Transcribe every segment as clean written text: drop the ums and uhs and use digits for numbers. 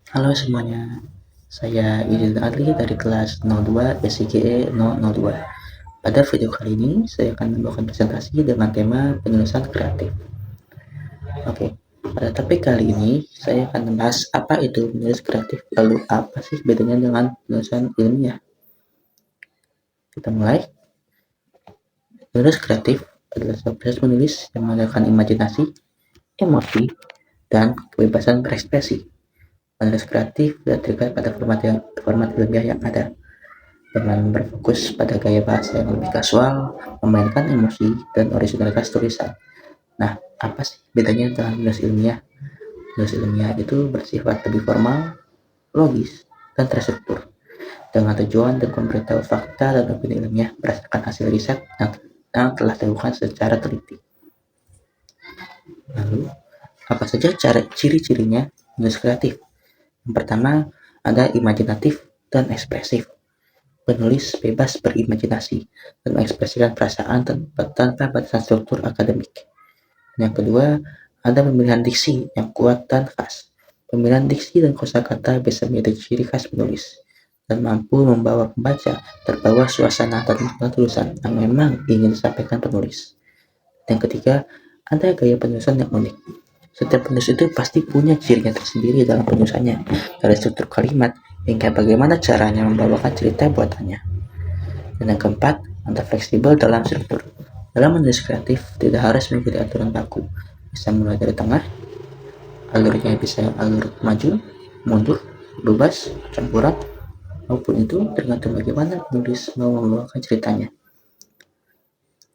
Halo semuanya, saya Izin Adli dari kelas 02 SIGE 002. Pada video kali ini, saya akan membawakan presentasi dengan tema penulisan kreatif. Oke, pada topik kali ini, saya akan membahas apa itu menulis kreatif, lalu apa sih bedanya dengan penulisan ilmiah. Kita mulai. Menulis kreatif adalah sebuah proses menulis yang menggunakan imajinasi, emosi, dan kebebasan berekspresi. Menulis kreatif tidak terikat pada format ilmiah yang ada, dengan berfokus pada gaya bahasa yang lebih kasual, memainkan emosi, dan originalitas tulisan. Nah, apa sih bedanya dengan menulis ilmiah? Menulis ilmiah itu bersifat lebih formal, logis, dan terstruktur, dengan tujuan untuk memberitahu fakta dan opini ilmiah berdasarkan hasil riset yang telah dilakukan secara teliti. Lalu, apa saja ciri-cirinya menulis kreatif? Yang pertama, ada imajinatif dan ekspresif. Penulis bebas berimajinasi dan mengekspresikan perasaan tanpa batasan struktur akademik. Yang kedua, ada pemilihan diksi yang kuat dan khas. Pemilihan diksi dan kosakata bisa menjadi ciri khas penulis dan mampu membawa pembaca terbawa suasana dan makna tulisan yang memang ingin disampaikan penulis. Yang ketiga, ada gaya penulisan yang unik. Setiap penulis itu pasti punya cirinya tersendiri dalam penulisannya, dari struktur kalimat hingga bagaimana caranya membawakan cerita buatannya. Dan yang keempat, ada fleksibel dalam struktur. Dalam menulis kreatif, tidak harus mengikuti aturan baku. Bisa mulai dari tengah, alurnya bisa alur maju, mundur, bebas, campuran, maupun itu tergantung bagaimana penulis mau membawakan ceritanya.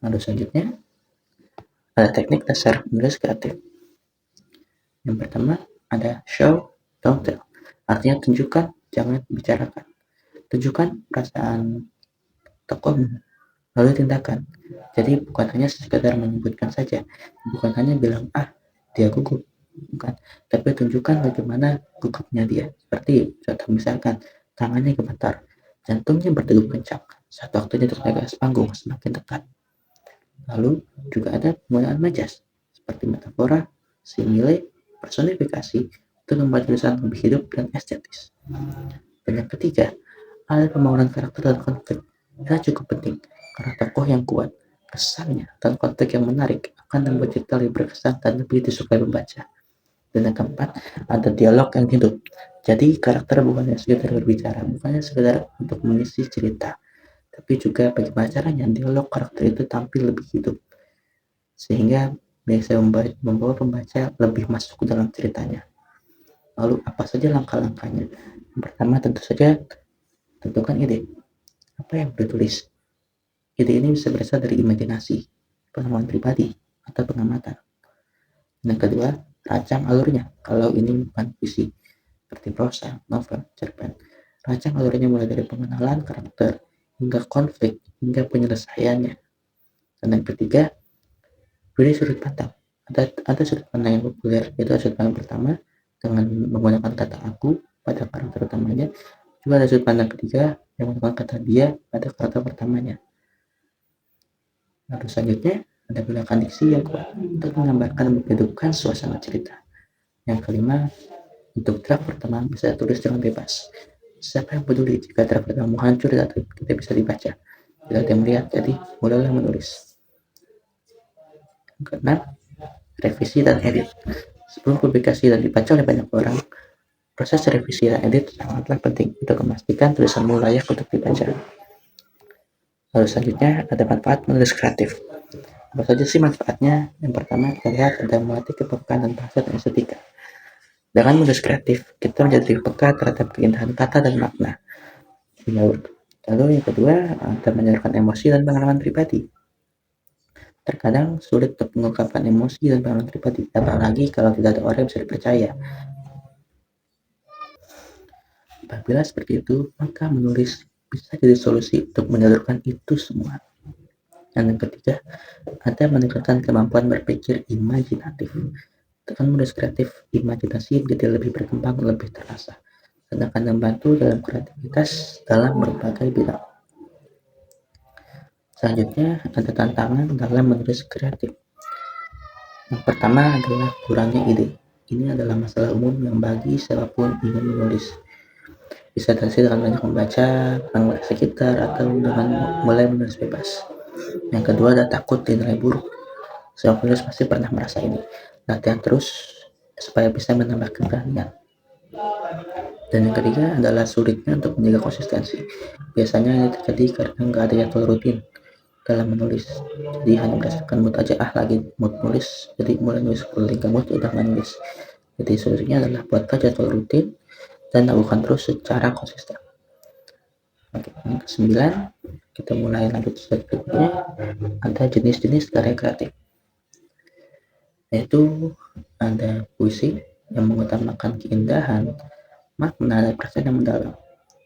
Lalu selanjutnya, ada teknik dasar menulis kreatif. Yang pertama, ada show, don't tell. Artinya tunjukkan, jangan bicarakan. Tunjukkan perasaan tokoh, lalu tindakan. Jadi bukan hanya sekedar menyebutkan saja, bukan hanya bilang dia gugup, bukan, tapi tunjukkan bagaimana gugupnya dia. Seperti contoh misalkan tangannya gemetar, jantungnya berdegup kencang saat waktunya untuk naik atas panggung semakin dekat. Lalu juga ada penggunaan majas seperti metafora, simile, personifikasi untuk membuat tulisan lebih hidup dan estetis. Dan yang ketiga, ada pembangunan karakter dan konflik. Ini cukup penting karena tokoh yang kuat, kesannya, dan konflik yang menarik akan membuat cerita lebih berkesan dan lebih disukai pembaca. Dan yang keempat, ada dialog yang hidup. Jadi karakter bukannya sekedar berbicara, bukannya sekedar untuk mengisi cerita, tapi juga bagaimana caranya dialog karakter itu tampil lebih hidup, sehingga bisa membawa pembaca lebih masuk ke dalam ceritanya. Lalu apa saja langkah-langkahnya? Yang pertama tentu saja tentukan ide. Apa yang ditulis? Ide ini bisa berasal dari imajinasi, pengalaman pribadi, atau pengamatan. Yang kedua, rancang alurnya. Kalau ini bukan puisi, seperti prosa, novel, cerpen. Rancang alurnya mulai dari pengenalan karakter, hingga konflik, hingga penyelesaiannya. Dan yang ketiga, pilih sudut pandang. Ada sudut pandang yang populer, yaitu sudut pandang pertama, dengan menggunakan kata aku pada karakter utamanya. Juga ada sudut pandang ketiga, yang menggunakan kata dia pada karakter pertamanya. Lalu selanjutnya, ada gerakan diksi yang kuat untuk menggambarkan dan menghidupkan suasana cerita. Yang kelima, untuk draft pertama bisa tulis dengan bebas. Siapa yang peduli jika draft pertama hancur dan tidak bisa dibaca? Tidak ada yang melihat, jadi mulailah menulis. Yang keenam, revisi dan edit. Sebelum publikasi dan dibaca oleh banyak orang, proses revisi dan edit sangatlah penting untuk memastikan tulisanmu layak untuk dibaca. Lalu selanjutnya, ada manfaat menulis kreatif. Apa saja sih manfaatnya? Yang pertama, kita lihat ada melatih kepekaan dan bahasa dan estetika. Dengan menulis kreatif, kita menjadi peka terhadap keindahan kata dan makna. Lalu yang kedua, ada menyalurkan emosi dan pengalaman pribadi. Terkadang sulit untuk mengungkapkan emosi dan pengalaman pribadi, apalagi kalau tidak ada orang yang bisa dipercaya. Apabila seperti itu, maka menulis bisa jadi solusi untuk menyalurkan itu semua. Dan yang ketiga, ada meningkatkan kemampuan berpikir imajinatif. Dengan menulis kreatif, imajinasi menjadi lebih berkembang dan lebih terasa, dan akan membantu dalam kreativitas dalam berbagai bidang. Selanjutnya, ada tantangan dalam menulis kreatif. Yang pertama adalah kurangnya ide. Ini adalah masalah umum yang bagi siapapun ingin menulis. Bisa terjadi dengan banyak membaca, mengenal sekitar, atau dengan mulai menulis bebas. Yang kedua ada takut dinilai buruk. Semua penulis pasti pernah merasa ini. Latihan terus supaya bisa menambah keberanian. Dan yang ketiga adalah sulitnya untuk menjaga konsistensi. Biasanya ini terjadi karena nggak ada jadwal rutin dalam menulis. Jadi hanya berdasarkan mood aja, lagi mood nulis, jadi mulai nulis, kalau lagi mood udah menulis. Jadi solusinya adalah buatkan jadwal rutin dan lakukan terus secara konsisten. Oke, yang ke-9, kita mulai lanjut slide berikutnya. Ada jenis-jenis karya kreatif, yaitu ada puisi yang mengutamakan keindahan, makna, dan perasaan yang mendalam.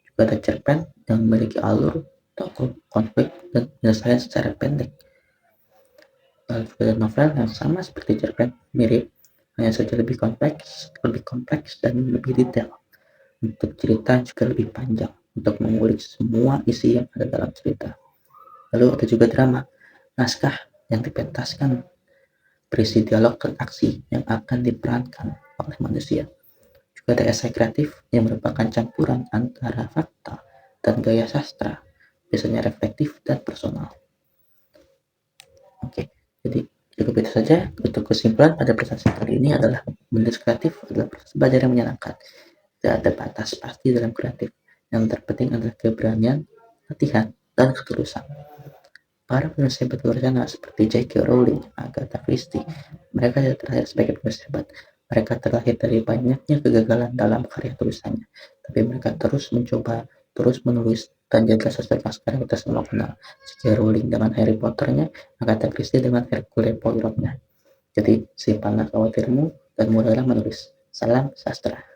Juga ada cerpen yang memiliki alur, tokoh, konflik, dan penyelesaian secara pendek. Lalu juga ada novel yang sama seperti cerpen, mirip, hanya saja lebih kompleks dan lebih detail. Untuk cerita juga lebih panjang, untuk mengulik semua isi yang ada dalam cerita. Lalu ada juga drama, naskah yang dipentaskan, berisi dialog dan aksi yang akan diperankan oleh manusia. Juga ada esai kreatif yang merupakan campuran antara fakta dan gaya sastra, biasanya reflektif dan personal. Oke, jadi cukup itu saja. Untuk kesimpulan pada presentasi kali ini adalah menulis kreatif adalah proses belajar yang menyenangkan. Tidak ada batas pasti dalam kreatif. Yang terpenting adalah keberanian, latihan, dan ketulusan. Para penulis hebat luar sana seperti J.K. Rowling, Agatha Christie, mereka tidak terlahir sebagai penulis hebat. Mereka terlahir dari banyaknya kegagalan dalam karya tulisannya. Tapi mereka terus mencoba, terus menulis, dan jaga sesuai yang sekarang kita semua kenal. J.K. Rowling dengan Harry Potter-nya, Agatha Christie dengan Hercule Poirot-nya. Jadi, simpanlah khawatirmu dan mulailah menulis. Salam sastra.